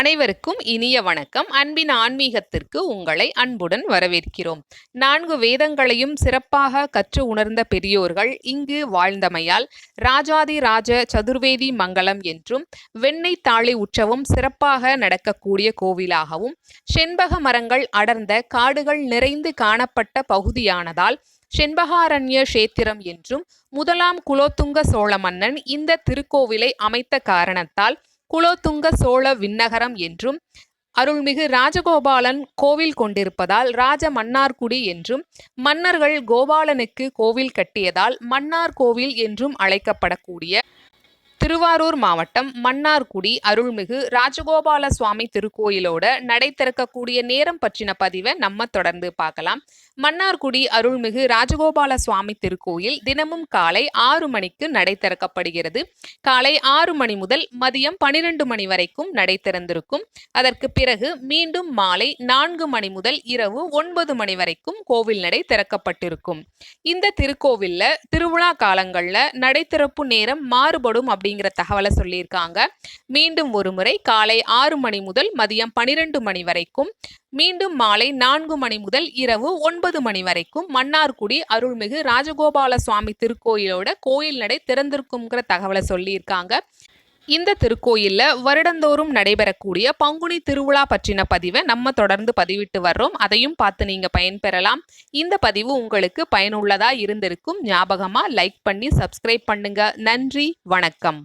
அனைவருக்கும் இனிய வணக்கம். அன்பின் ஆன்மீகத்திற்கு உங்களை அன்புடன் வரவேற்கிறோம். 4 வேதங்களையும் சிறப்பாக கற்று உணர்ந்த பெரியோர்கள் இங்கு வாழ்ந்தமையால் ராஜாதி ராஜ சதுர்வேதி மங்கலம் என்றும், வெண்ணெய் தாளி உற்சவம் சிறப்பாக நடக்கக்கூடிய கோவிலாகவும், செண்பக மரங்கள் அடர்ந்த காடுகள் நிறைந்து காணப்பட்ட பகுதியானதால் செண்பகாரண்ய கஷேத்திரம் என்றும், முதலாம் குலோத்துங்க சோழ மன்னன் இந்த திருக்கோவிலை அமைத்த காரணத்தால் குலோத்துங்க சோழ விண்ணகரம் என்றும், அருள்மிகு ராஜகோபாலன் கோவில் கொண்டிருப்பதால் ராஜ மன்னார்குடி என்றும், மன்னர்கள் கோபாலனுக்கு கோவில் கட்டியதால் மன்னார் கோவில் என்றும் அழைக்கப்படக்கூடிய திருவாரூர் மாவட்டம் மன்னார்குடி அருள்மிகு ராஜகோபால சுவாமி திருக்கோயிலோட நடை திறக்கக்கூடிய நேரம் பற்றின பதிவை நம்ம தொடர்ந்து பார்க்கலாம். மன்னார்குடி அருள்மிகு ராஜகோபால சுவாமி திருக்கோயில் தினமும் காலை 6 மணிக்கு நடை திறக்கப்படுகிறது. காலை 6 மணி முதல் மதியம் 12 மணி வரைக்கும் நடை திறந்திருக்கும். அதற்கு பிறகு மீண்டும் மாலை 4 மணி முதல் இரவு 9 மணி வரைக்கும் கோவில் நடை திறக்கப்பட்டிருக்கும். இந்த திருக்கோவில்ல திருவிழா காலங்கள்ல நடை திறப்பு நேரம் மாறுபடும் அப்படிங்கிற தகவலை சொல்லியிருக்காங்க. மீண்டும் ஒரு முறை காலை 6 மணி முதல் மதியம் 12 மணி வரைக்கும், மீண்டும் மாலை 4 மணி முதல் இரவு 9 மணி வரைக்கும் மன்னார்குடி அருள்மிகு ராஜகோபால சுவாமி திருக்கோயிலோட கோயில் நடை திறந்திருக்குங்கிற தகவலை சொல்லியிருக்காங்க. இந்த திருக்கோயில்ல வருடந்தோறும் நடைபெறக்கூடிய பங்குனி திருவிழா பற்றின பதிவை நம்ம தொடர்ந்து பதிவிட்டு வர்றோம். அதையும் பார்த்து நீங்க பயன்பெறலாம். இந்த பதிவு உங்களுக்கு பயனுள்ளதா இருந்திருக்கும். ஞாபகமா லைக் பண்ணி சப்ஸ்கிரைப் பண்ணுங்க. நன்றி, வணக்கம்.